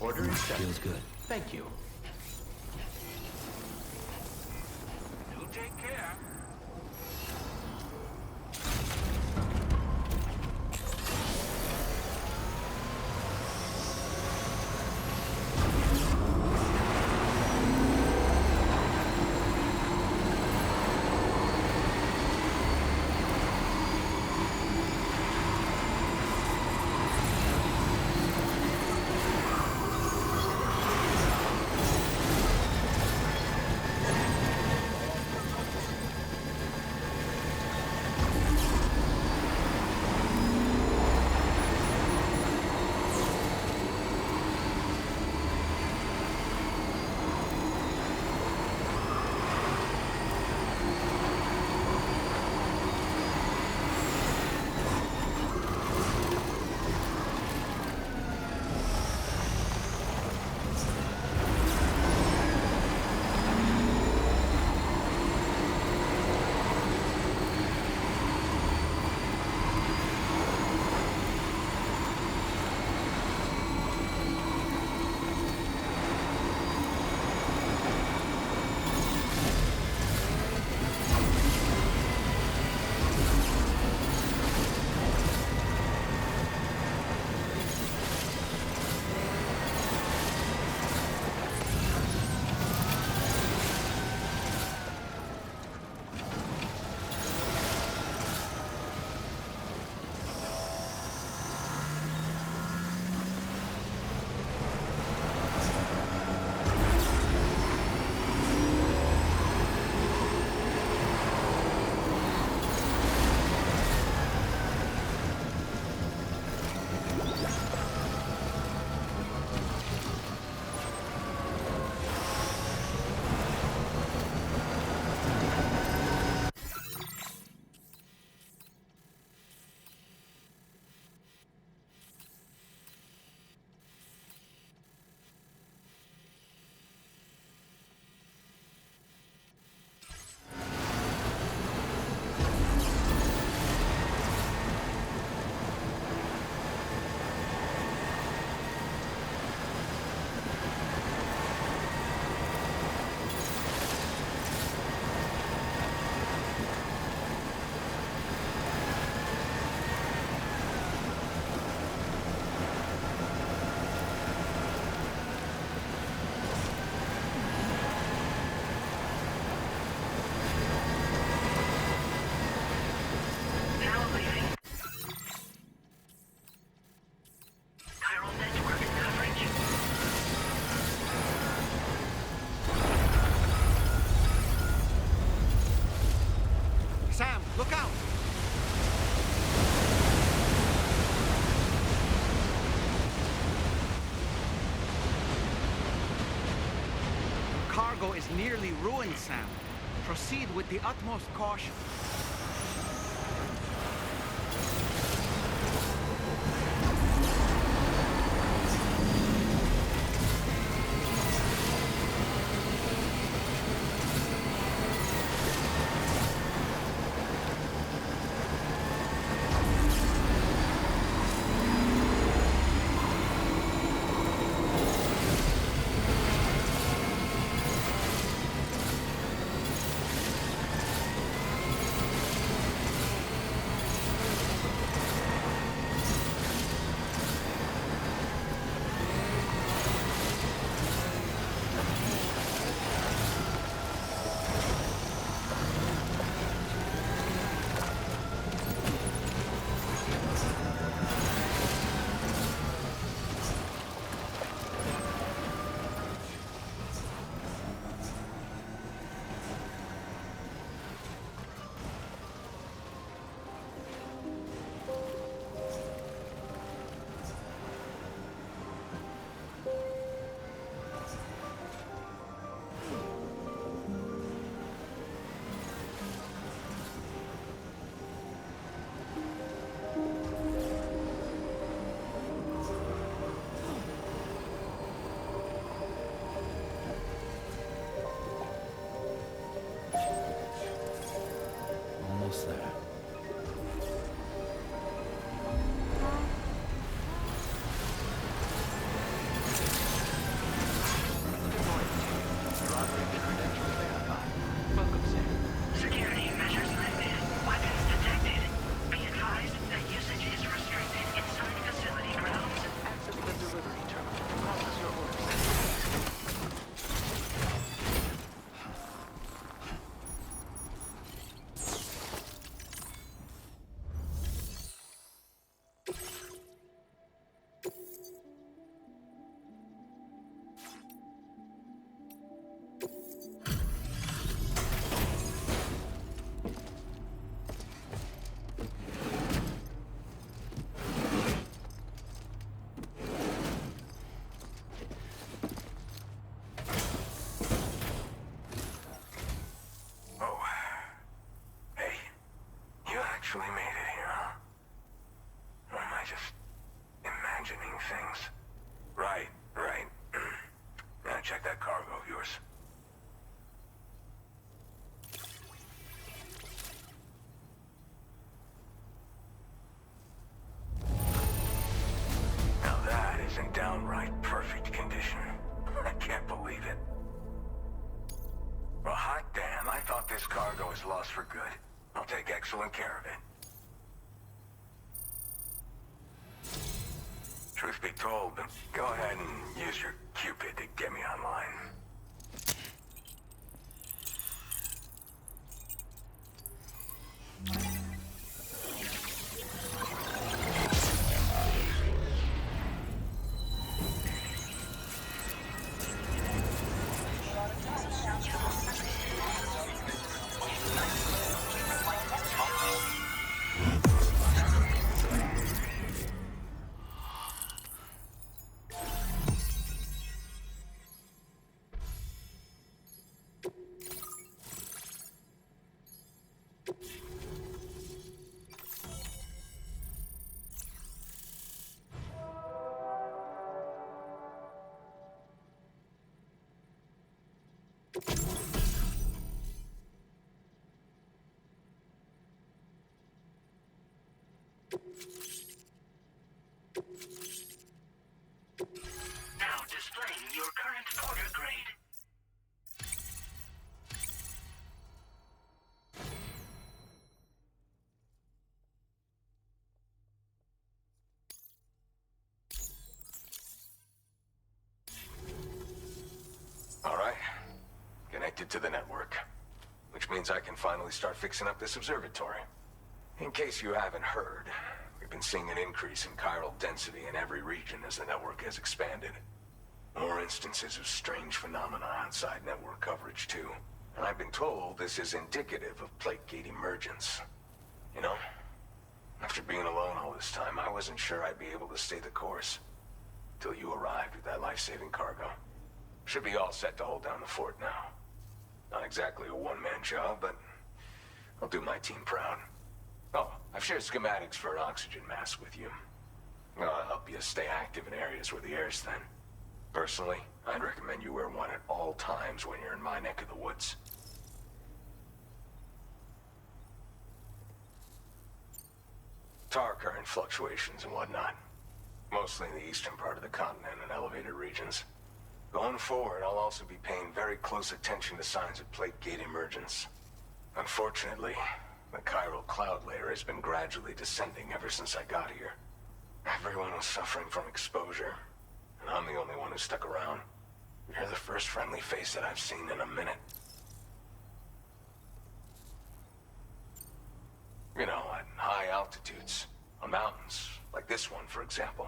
Order accepted. Feels good. Thank you. Do take care. Look out! Cargo is nearly ruined, Sam. Proceed with the utmost caution. Almost there. Welcome, Sam. Security measures lifted. Weapons detected. Be advised that usage is restricted inside facility grounds. Access the delivery terminal. Process your orders. Oh. Hey, you actually made it here, huh? Or am I just imagining things? Right. Now check that cargo of yours. Now that is in downright perfect condition. I can't believe it. Well, hot damn, I thought this cargo is lost for good. I'll take excellent care of it. Truth be told, go ahead and use your Cupid to get me online. Now displaying your current porter grade. All right. Connected to the network. Which means I can finally start fixing up this observatory. In case you haven't heard, we've been seeing an increase in chiral density in every region as the network has expanded. More instances of strange phenomena outside network coverage, too. And I've been told this is indicative of plate gate emergence. You know, after being alone all this time, I wasn't sure I'd be able to stay the course. Till you arrived with that life-saving cargo. Should be all set to hold down the fort now. Not exactly a one-man job, but I'll do my team proud. Oh, I've shared schematics for an oxygen mask with you. I'll help you stay active in areas where the air's thin. Personally, I'd recommend you wear one at all times when you're in my neck of the woods. Tar current fluctuations and whatnot. Mostly in the eastern part of the continent and elevated regions. Going forward, I'll also be paying very close attention to signs of plate gate emergence. Unfortunately, the chiral cloud layer has been gradually descending ever since I got here. Everyone was suffering from exposure, and I'm the only one who stuck around. You're the first friendly face that I've seen in a minute. You know, at high altitudes, on mountains, like this one, for example.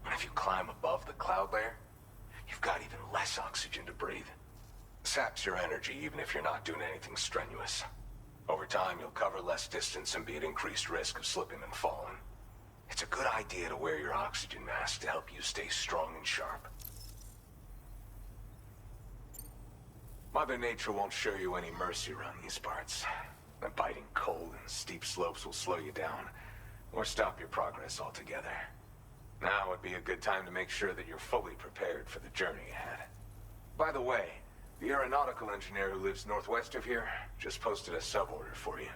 And if you climb above the cloud layer, you've got even less oxygen to breathe. Saps your energy even if you're not doing anything strenuous. Over time, you'll cover less distance and be at increased risk of slipping and falling. It's a good idea to wear your oxygen mask to help you stay strong and sharp. Mother Nature won't show you any mercy around these parts. The biting cold and steep slopes will slow you down, or stop your progress altogether. Now would be a good time to make sure that you're fully prepared for the journey ahead. By the way, the aeronautical engineer who lives northwest of here just posted a sub-order for you.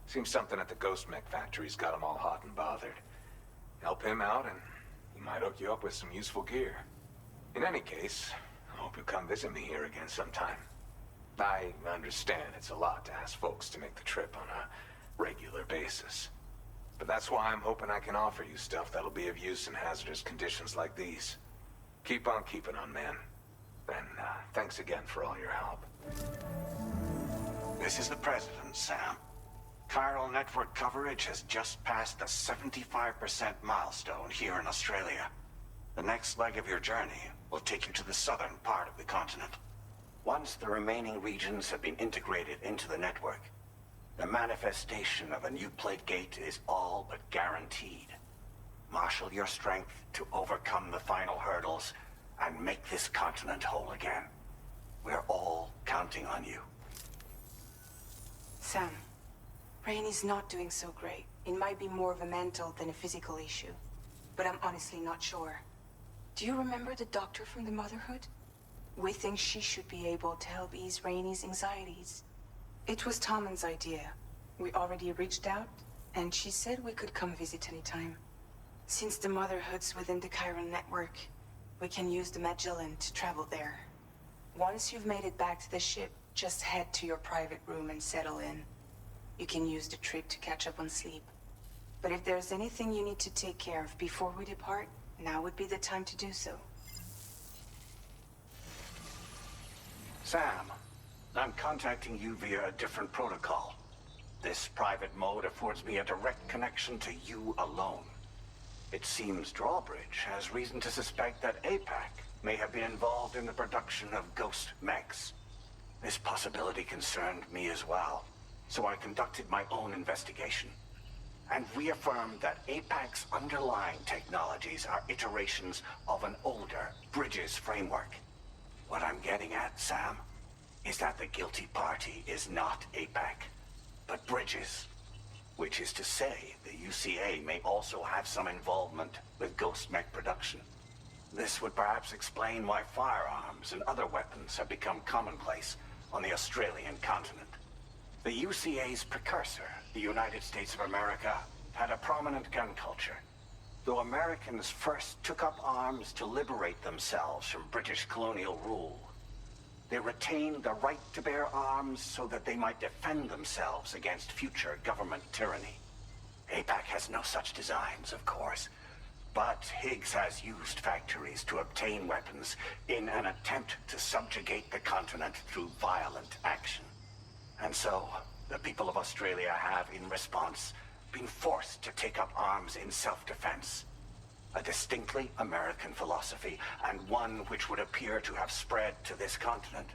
Seems something at the Ghost Mech factory's got him all hot and bothered. Help him out and he might hook you up with some useful gear. In any case, I hope you'll come visit me here again sometime. I understand it's a lot to ask folks to make the trip on a regular basis. But that's why I'm hoping I can offer you stuff that'll be of use in hazardous conditions like these. Keep on keeping on, man. And thanks again for all your help. This is the President, Sam. Chiral network coverage has just passed the 75% milestone here in Australia. The next leg of your journey will take you to the southern part of the continent. Once the remaining regions have been integrated into the network, the manifestation of a new plate gate is all but guaranteed. Marshal your strength to overcome the final hurdles and make this continent whole again. We're all counting on you. Sam, Rainey's not doing so great. It might be more of a mental than a physical issue, but I'm honestly not sure. Do you remember the doctor from the Motherhood? We think she should be able to help ease Rainey's anxieties. It was Tommen's idea. We already reached out, and she said we could come visit anytime. Since the Motherhood's within the Chiron network, we can use the Magellan to travel there. Once you've made it back to the ship, just head to your private room and settle in. You can use the trip to catch up on sleep. But if there's anything you need to take care of before we depart, now would be the time to do so. Sam, I'm contacting you via a different protocol. This private mode affords me a direct connection to you alone. It seems Drawbridge has reason to suspect that APAC may have been involved in the production of ghost mechs. This possibility concerned me as well, so I conducted my own investigation and reaffirmed that APAC's underlying technologies are iterations of an older Bridges framework. What I'm getting at, Sam, is that the guilty party is not APAC, but Bridges. Which is to say, the UCA may also have some involvement with ghost mech production. This would perhaps explain why firearms and other weapons have become commonplace on the Australian continent. The UCA's precursor, the United States of America, had a prominent gun culture. Though Americans first took up arms to liberate themselves from British colonial rule, they retained the right to bear arms so that they might defend themselves against future government tyranny. APAC has no such designs, of course, but Higgs has used factories to obtain weapons in an attempt to subjugate the continent through violent action. And so, the people of Australia have, in response, been forced to take up arms in self-defense. A distinctly American philosophy, and one which would appear to have spread to this continent.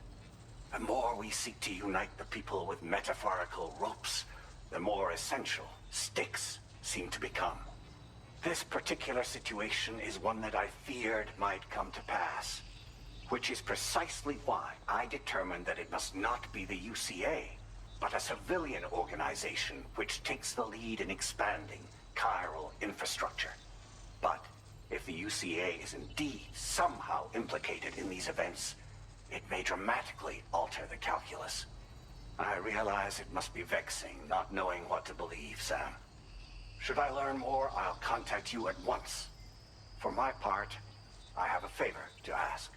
The more we seek to unite the people with metaphorical ropes, the more more essential sticks seem to become. This particular situation is one that I feared might come to pass, which is precisely why I determined that it must not be the UCA, but a civilian organization which takes the lead in expanding chiral infrastructure. But if the UCA is indeed somehow implicated in these events, it may dramatically alter the calculus. I realize it must be vexing not knowing what to believe, Sam. Should I learn more, I'll contact you at once. For my part, I have a favor to ask.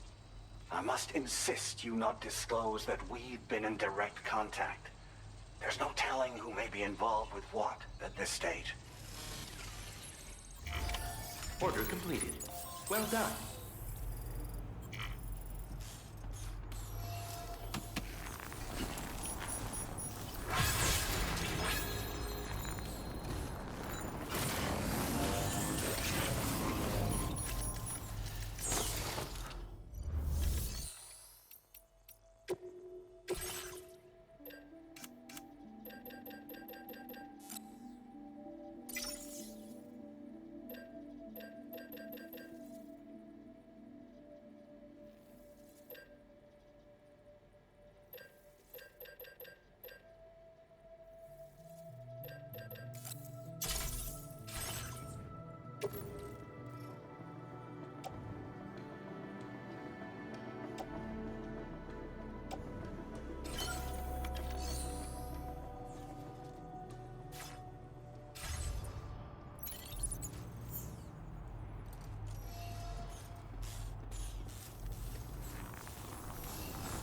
I must insist you not disclose that we've been in direct contact. There's no telling who may be involved with what at this stage. Order completed. Well done.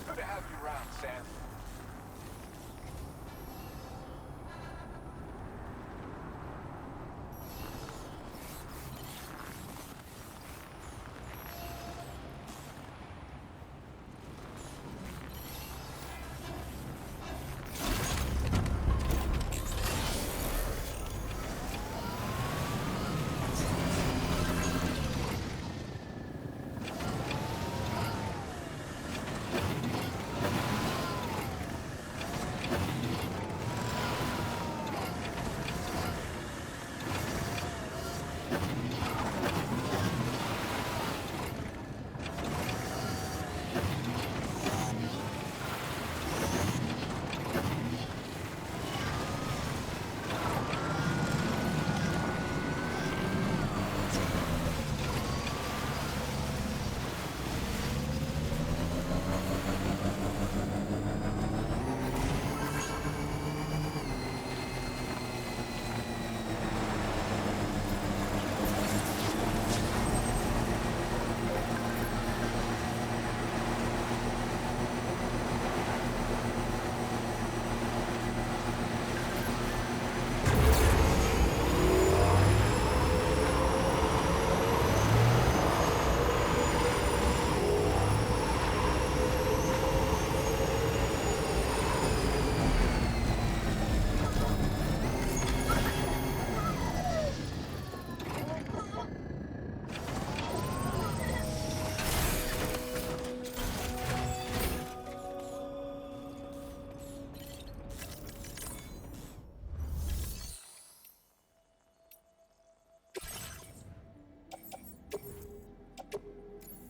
Good to have you around, Sam.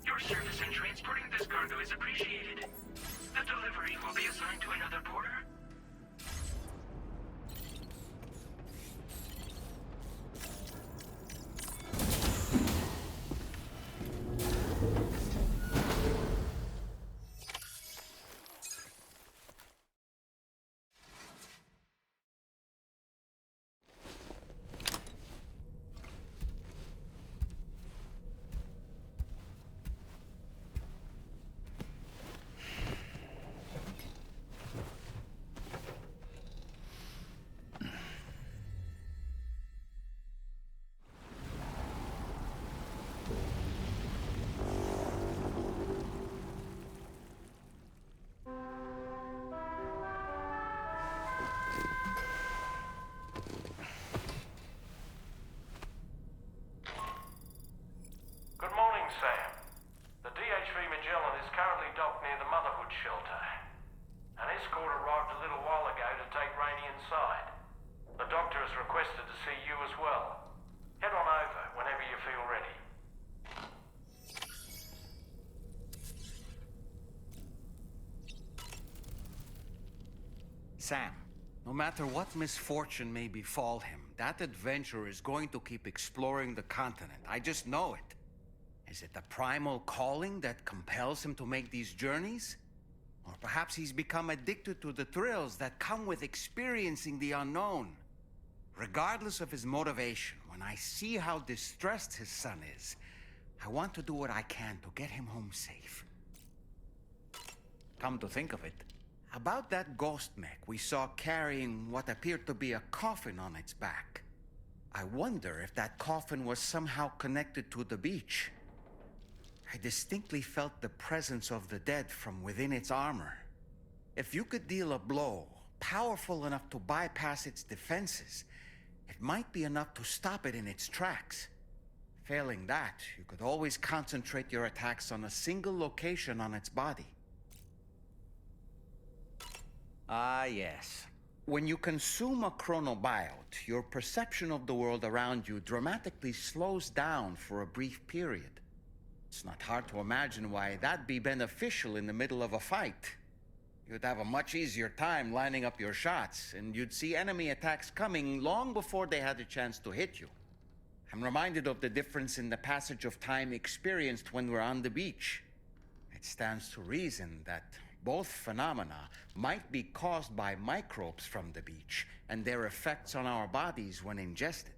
Your service in transporting this cargo is appreciated. The delivery will be assigned to another porter. requested to see you as well. Head on over whenever you feel ready. Sam, no matter what misfortune may befall him, that adventurer is going to keep exploring the continent. I just know it. Is it the primal calling that compels him to make these journeys? Or perhaps he's become addicted to the thrills that come with experiencing the unknown. Regardless of his motivation, when I see how distressed his son is, I want to do what I can to get him home safe. Come to think of it, about that ghost mech we saw carrying what appeared to be a coffin on its back. I wonder if that coffin was somehow connected to the beach. I distinctly felt the presence of the dead from within its armor. If you could deal a blow powerful enough to bypass its defenses, it might be enough to stop it in its tracks. Failing that, you could always concentrate your attacks on a single location on its body. Ah, yes. When you consume a chronobiote, your perception of the world around you dramatically slows down for a brief period. It's not hard to imagine why that'd be beneficial in the middle of a fight. You'd have a much easier time lining up your shots, and you'd see enemy attacks coming long before they had a chance to hit you. I'm reminded of the difference in the passage of time experienced when we're on the beach. It stands to reason that both phenomena might be caused by microbes from the beach and their effects on our bodies when ingested.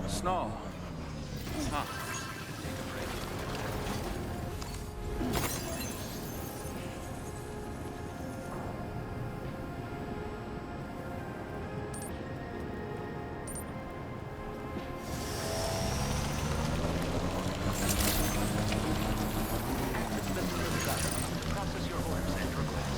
Snow. Huh. Take a break. Access the delivery button. Process your orders and requests.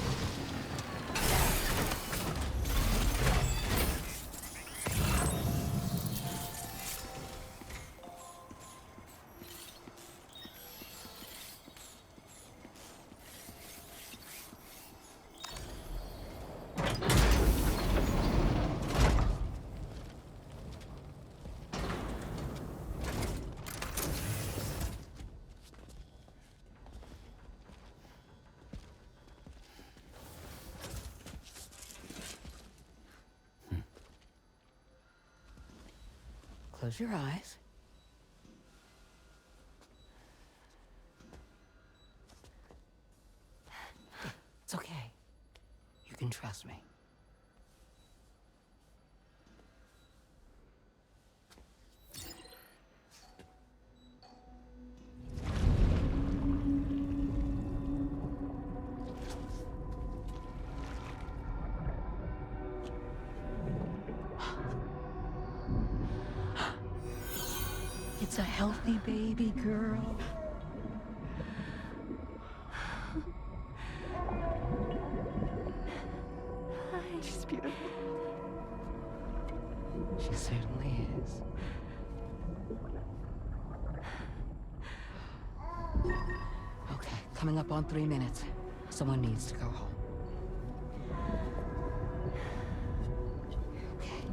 Close your eyes. It's okay. You can trust me. a healthy baby girl. She's beautiful. She certainly is. Okay, coming up on 3 minutes. Someone needs to go home. Okay.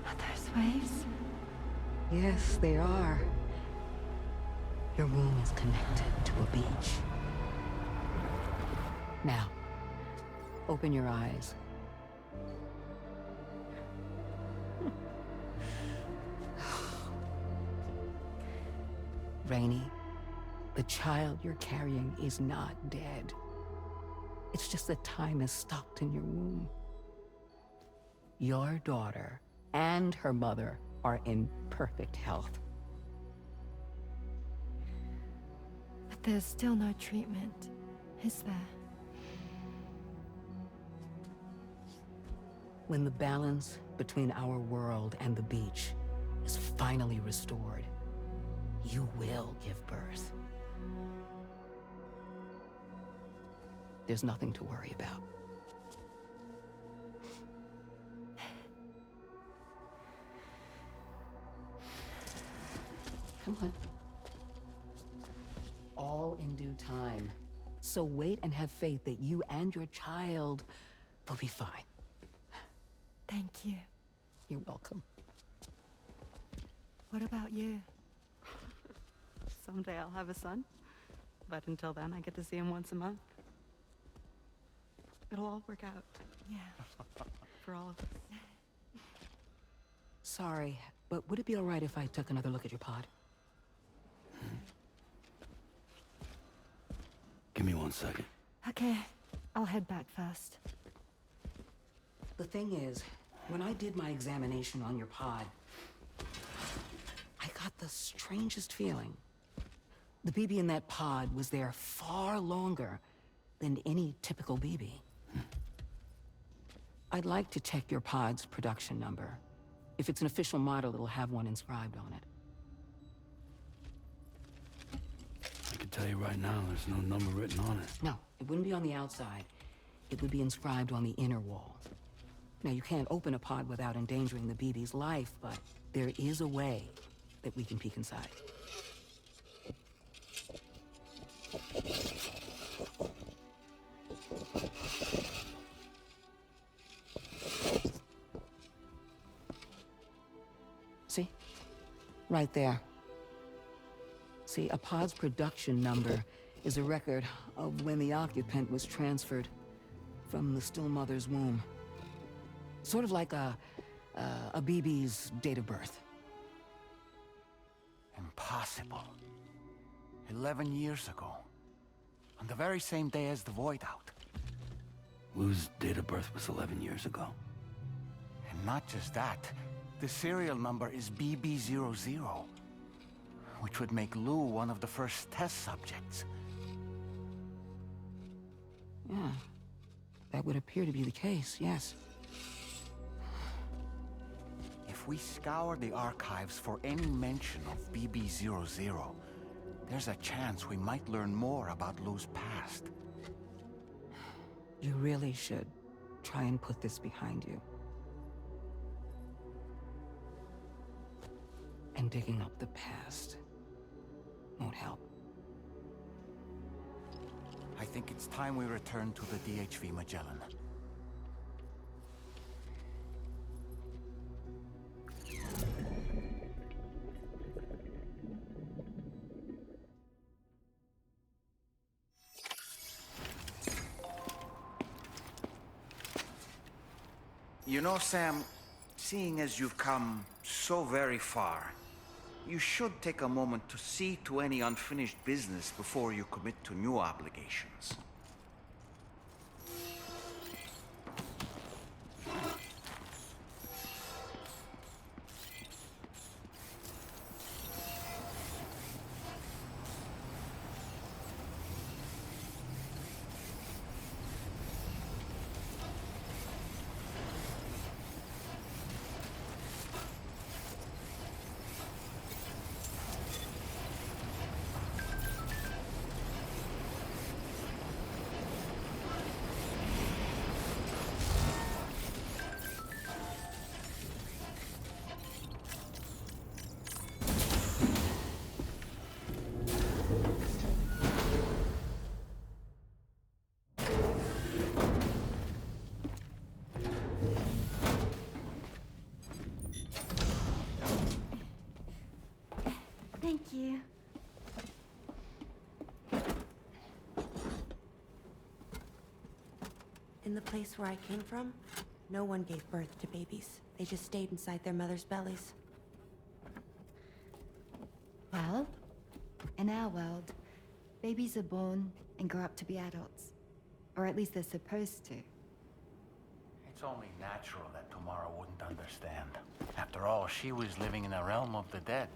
Are those waves? Yes, they are. Your womb is connected to a beach. Now, open your eyes. Rainey, the child you're carrying is not dead. It's just that time has stopped in your womb. Your daughter and her mother are in perfect health. But there's still no treatment, is there? When the balance between our world and the beach is finally restored, you will give birth. There's nothing to worry about. Come on. All in due time. So wait and have faith that you and your child will be fine. Thank you. You're welcome. What about you? Someday I'll have a son, but until then I get to see him once a month. It'll all work out. Yeah. For all of us. Sorry, but would it be all right if I took another look at your pod? Give me 1 second. Okay, I'll head back first. The thing is, when I did my examination on your pod, I got the strangest feeling. The BB in that pod was there far longer than any typical BB. I'd like to check your pod's production number. If it's an official model, it'll have one inscribed on it. I can tell you right now, there's no number written on it. No, it wouldn't be on the outside. It would be inscribed on the inner wall. Now, you can't open a pod without endangering the BB's life, but there is a way that we can peek inside. See? Right there. See, a pod's production number is a record of when the occupant was transferred from the still mother's womb. Sort of like a BB's date of birth. Impossible. 11 years ago. On the very same day as the Void Out. Lou's date of birth was 11 years ago. And not just that, the serial number is BB00, which would make Lou one of the first test subjects. Yeah, that would appear to be the case, yes. If we scour the archives for any mention of BB00, there's a chance we might learn more about Lou's past. You really should try and put this behind you. And digging up the past won't help. I think it's time we return to the DHV Magellan. You know, Sam, seeing as you've come so very far, you should take a moment to see to any unfinished business before you commit to new obligations. Thank you. In the place where I came from, no one gave birth to babies. They just stayed inside their mothers' bellies. Well, in our world, babies are born and grow up to be adults. Or at least they're supposed to. It's only natural that Tamara wouldn't understand. After all, she was living in a realm of the dead.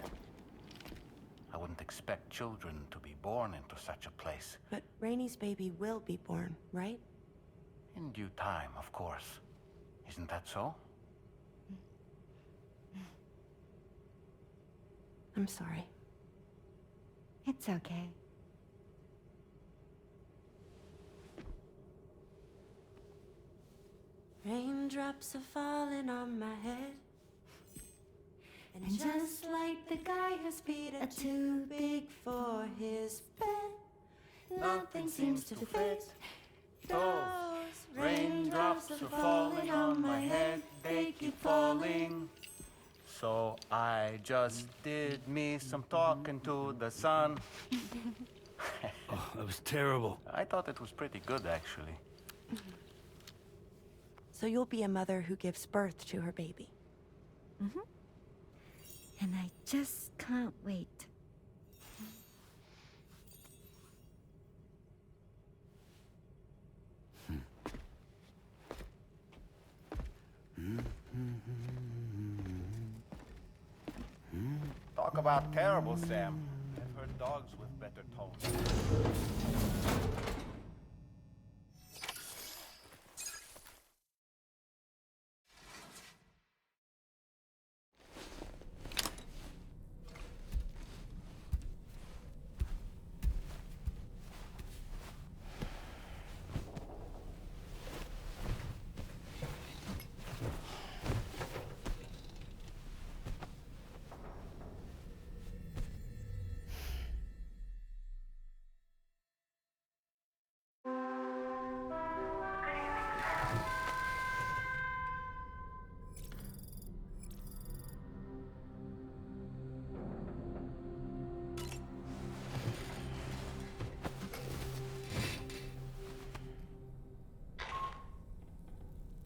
I wouldn't expect children to be born into such a place. But Rainey's baby will be born, right? In due time, of course. Isn't that so? I'm sorry. It's okay. Raindrops are falling on my head. And just like the guy whose feet are too big for his bed, nothing seems to fit. Those raindrops are falling on my head, they keep falling. So I just did me some talking to the sun. Oh, that was terrible. I thought it was pretty good, actually. So you'll be a mother who gives birth to her baby. Mm-hmm. And I just can't wait. Talk about terrible, Sam. I've heard dogs with better tones.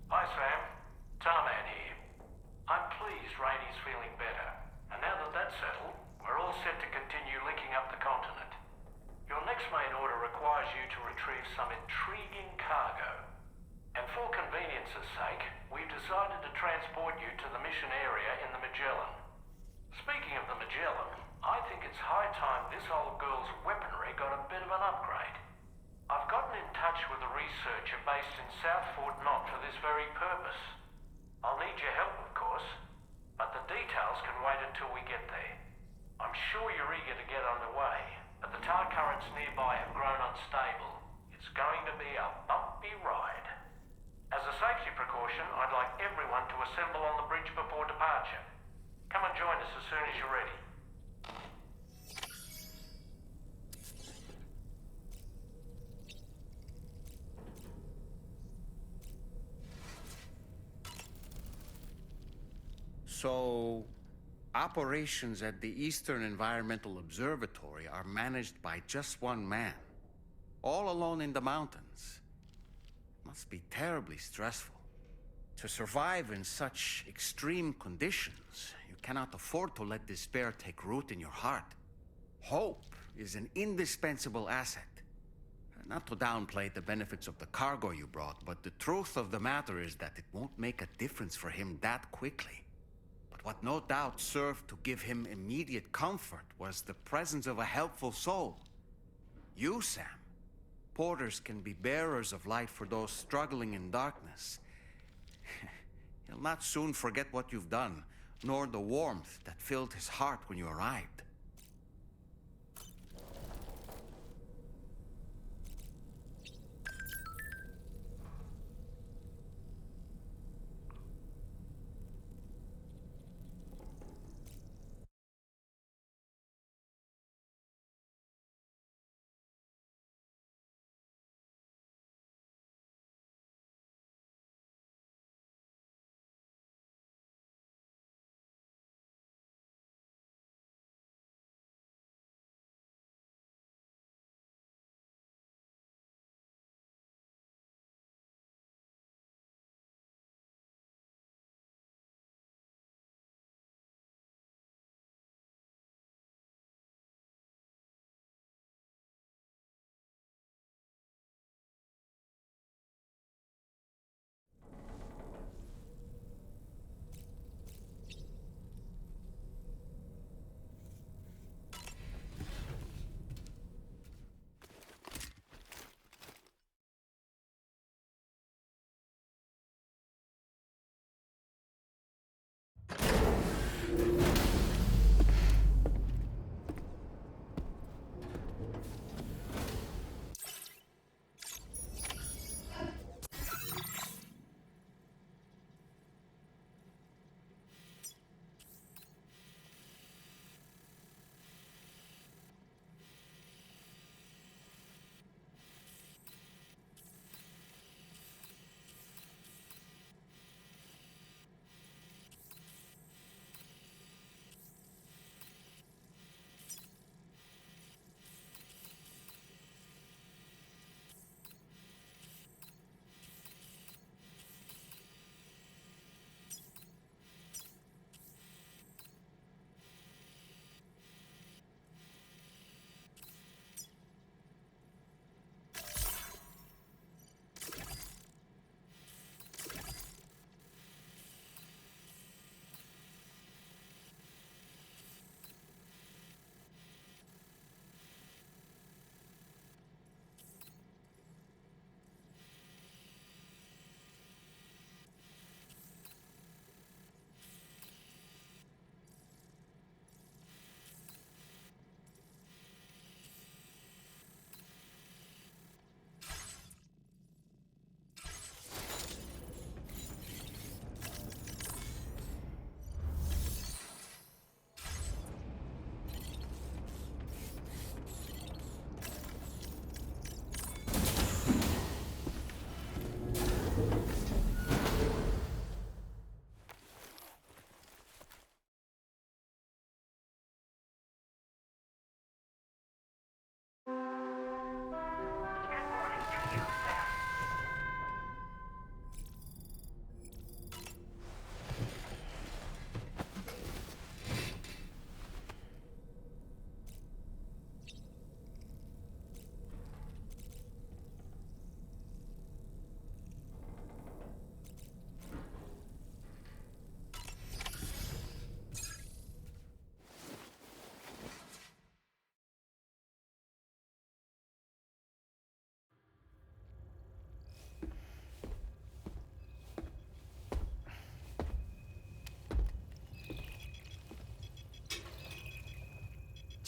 Hi, Sam. Tarman here. I'm pleased Rainey's feeling better. And now that that's settled, we're all set to continue linking up the continent. Your next main order requires you to retrieve some intriguing cargo. And for convenience's sake, we've decided to transport you to the mission area in the Magellan. Speaking of the Magellan, I think it's high time this old girl's weaponry got a bit of an upgrade. I've gotten in touch with a researcher based in South Fort Knott for this very purpose. I'll need your help, of course, but the details can wait until we get there. I'm sure you're eager to get underway, but the tar currents nearby have grown unstable. It's going to be a bumpy ride. As a safety precaution, I'd like everyone to assemble on the bridge before departure. Come and join us as soon as you're ready. So, operations at the Eastern Environmental Observatory are managed by just one man, all alone in the mountains. Must be terribly stressful. To survive in such extreme conditions, you cannot afford to let despair take root in your heart. Hope is an indispensable asset. Not to downplay the benefits of the cargo you brought, but the truth of the matter is that it won't make a difference for him that quickly. But what no doubt served to give him immediate comfort was the presence of a helpful soul. You, Sam. Porters can be bearers of light for those struggling in darkness. He'll not soon forget what you've done, nor the warmth that filled his heart when you arrived.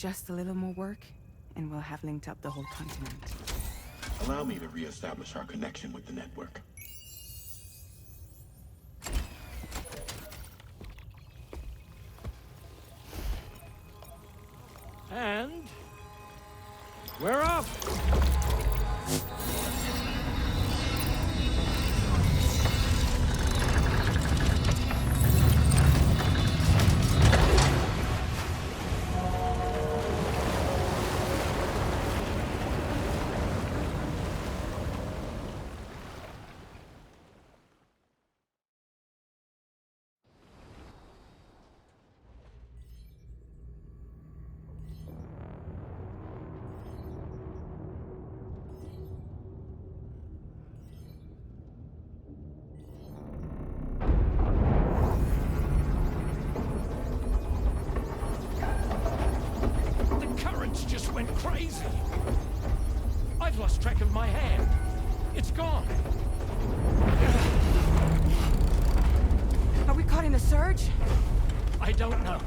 Just a little more work, and we'll have linked up the whole continent. Allow me to reestablish our connection with the network. And we're off. Just went crazy. I've lost track of my hand. It's gone. Are we caught in a surge? I don't know.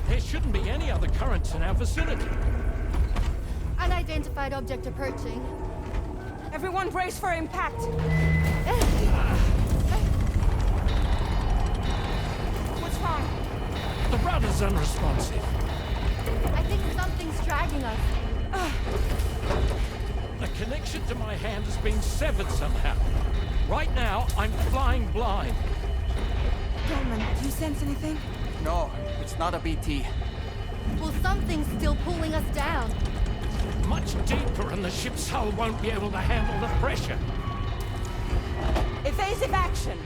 There shouldn't be any other currents in our vicinity. Unidentified object approaching. Everyone brace for impact. What's wrong? The rudder's unresponsive. I think something's dragging us. The connection to my hand has been severed somehow. Right now, I'm flying blind. Dolman, do you sense anything? No, it's not a BT. Well, something's still pulling us down. Much deeper, and the ship's hull won't be able to handle the pressure. Evasive action!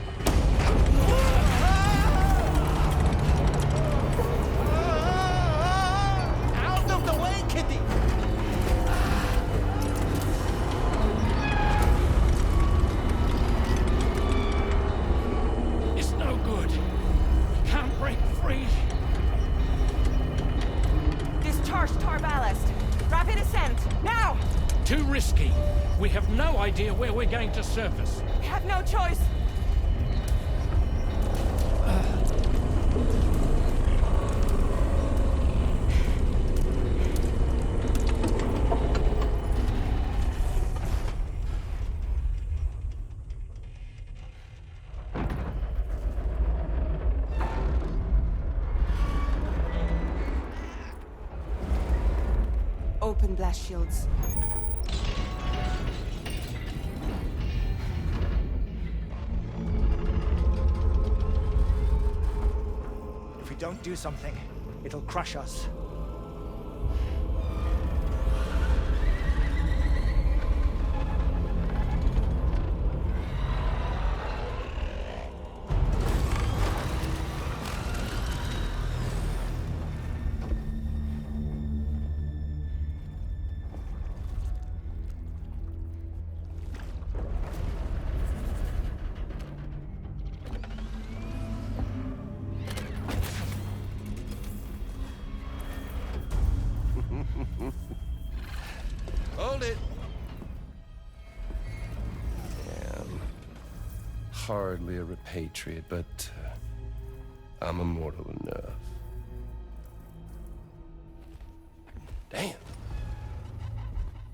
Out of the way, Kitty! It's no good. Can't break free. Discharge tar ballast. Rapid ascent, now! Too risky. We have no idea where we're going to surface. We have no choice. Open blast shields. If we don't do something, it'll crush us. Hold it. I'm hardly a repatriate, but I'm immortal enough. Damn.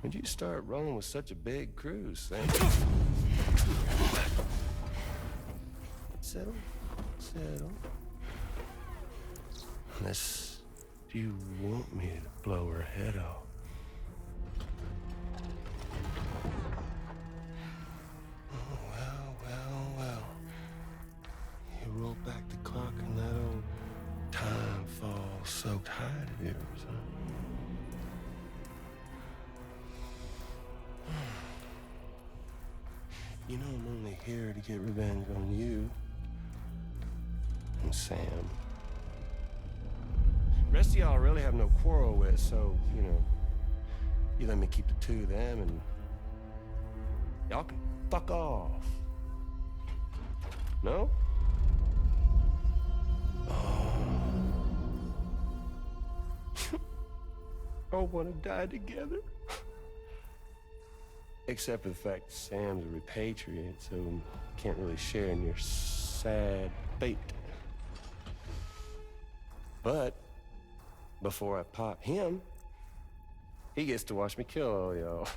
When'd you start rolling with such a big crew, Sam? Settle. Settle. Unless you want me to blow her head off. Well. You roll back the clock and that old time fall soaked hide of yours, huh? You know I'm only here to get revenge on you and Sam. The rest of y'all I really have no quarrel with, so, you let me keep the two of them and y'all can fuck off. No? All want to die together. Except for the fact that Sam's a repatriate, so can't really share in your sad fate. But before I pop him, he gets to watch me kill all y'all.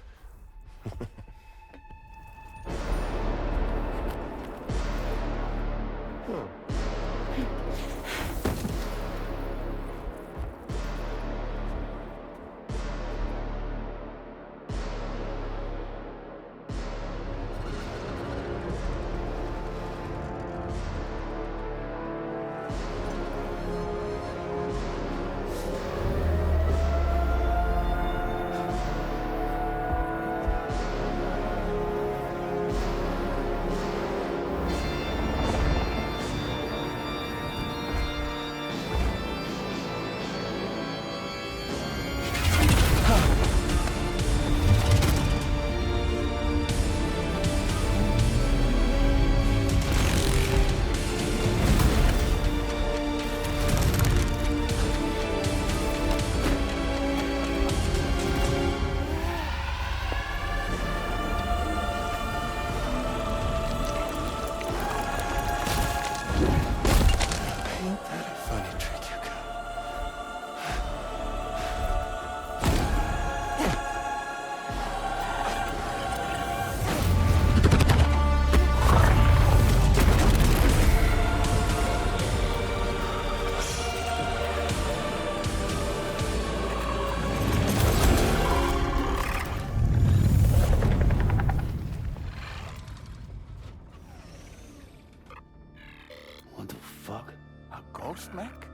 What the fuck? A ghost mech?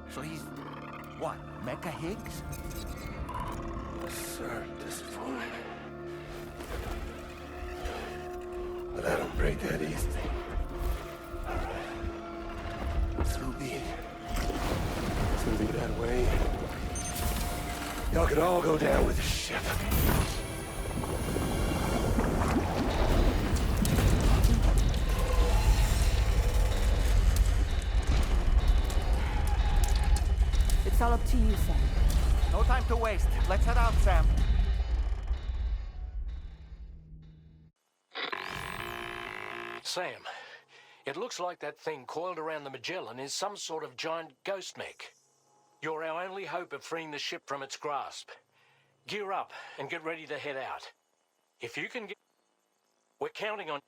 So he's... what, Mecha Higgs? Sir, disappointed. But I don't break that easy. So be it. It's gonna be that way. Y'all could all go down with the ship. It's all up to you, Sam. No time to waste. Let's head out, Sam. Sam, it looks like that thing coiled around the Magellan is some sort of giant ghost mech. You're our only hope of freeing the ship from its grasp. Gear up and get ready to head out. If you can get... We're counting on...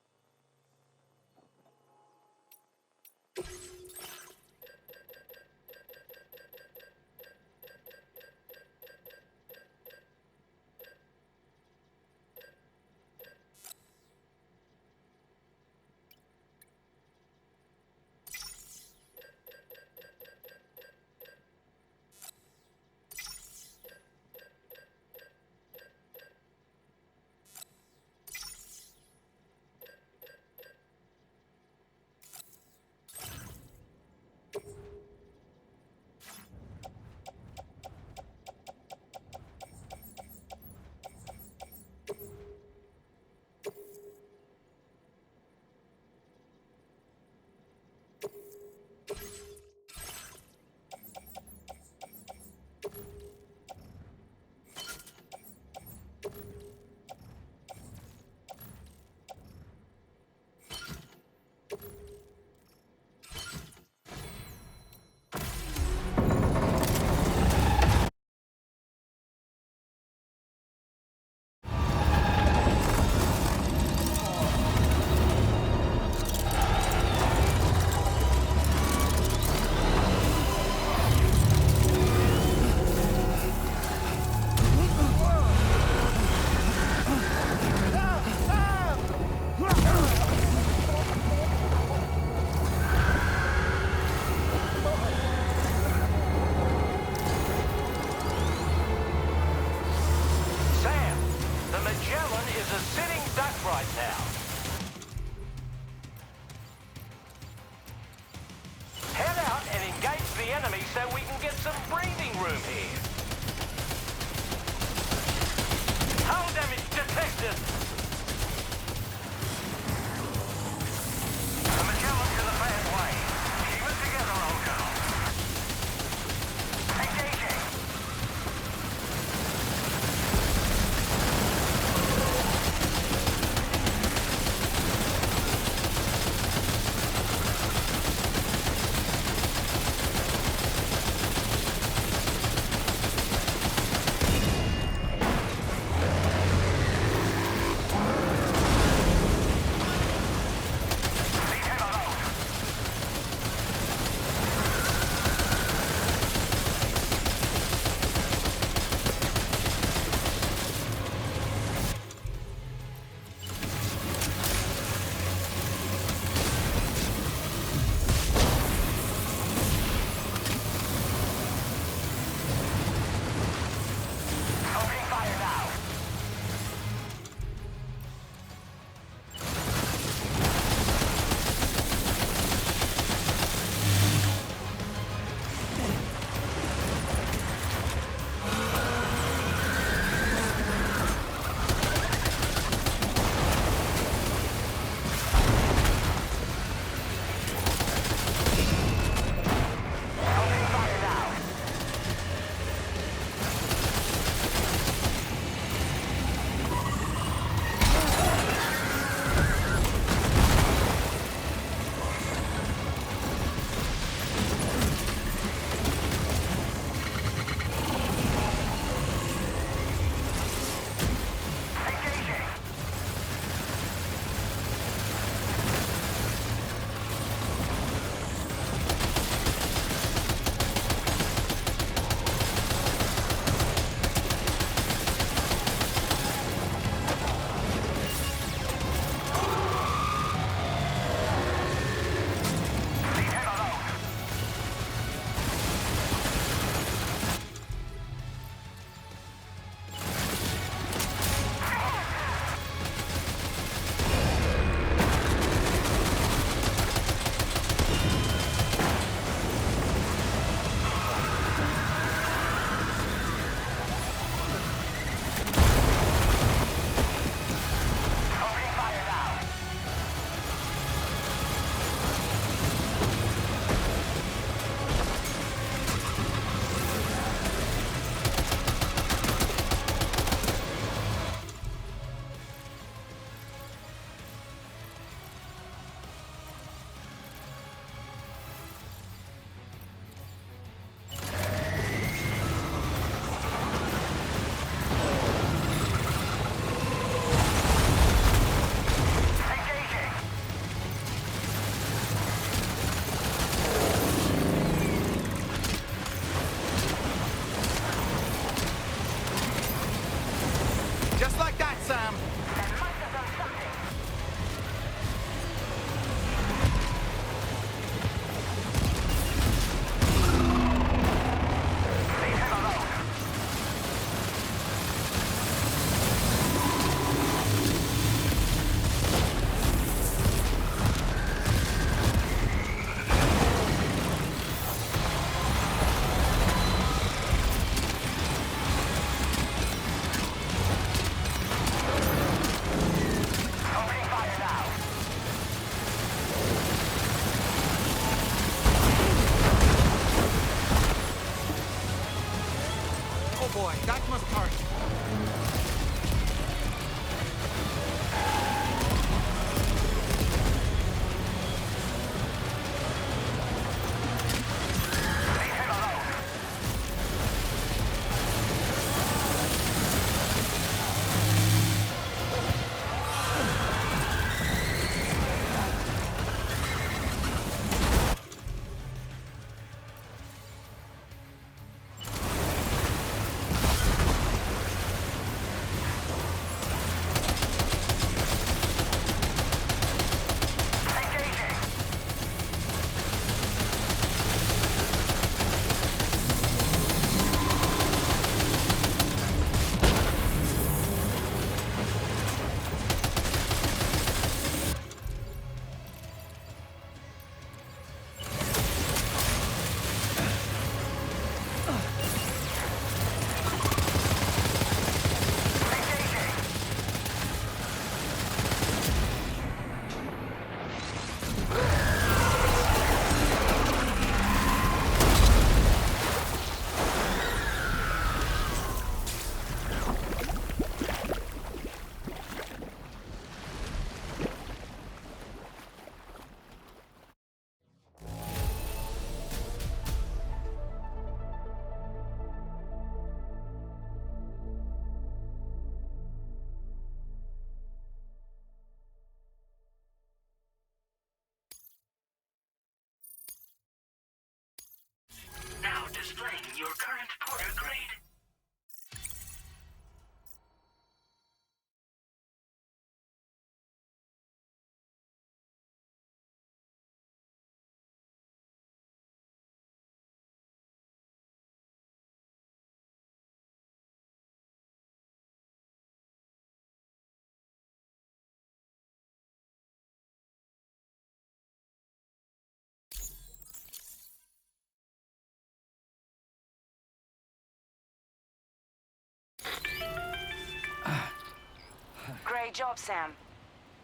Great job, Sam.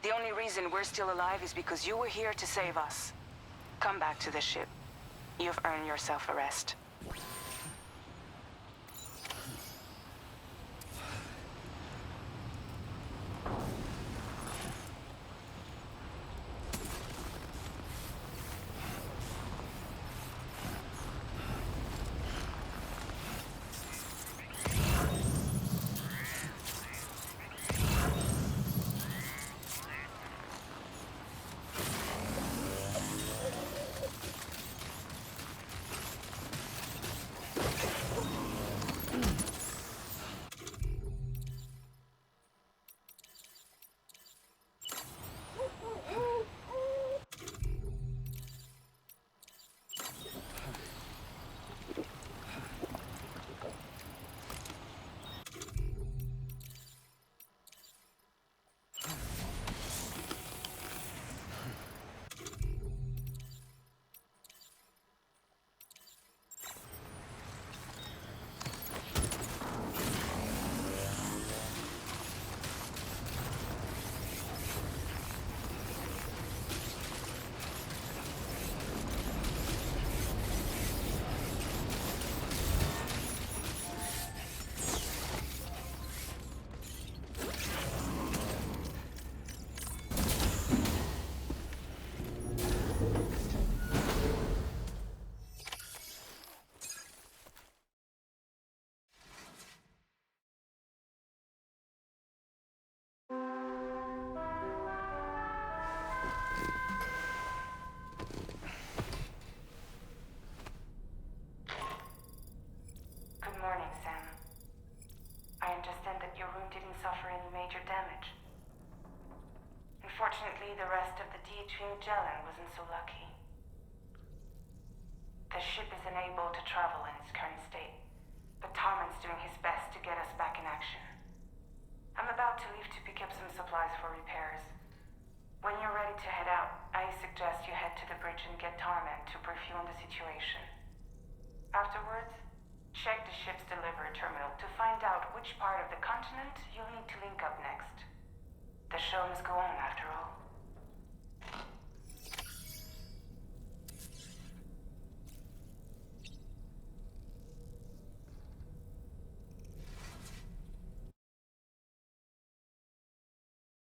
The only reason we're still alive is because you were here to save us. Come back to the ship. You've earned yourself a rest. Good morning, Sam. I understand that your room didn't suffer any major damage. Unfortunately, the rest of the DH Magellan wasn't so lucky. The ship is unable to travel in its current state, but Tarman's doing his best to get us back in action. I'm about to leave to pick up some supplies for repairs. When you're ready to head out, I suggest you head to the bridge and get Tarman to brief you on the situation. Afterwards, check the ship's delivery terminal to find out which part of the continent you'll need to link up next. The show must go on after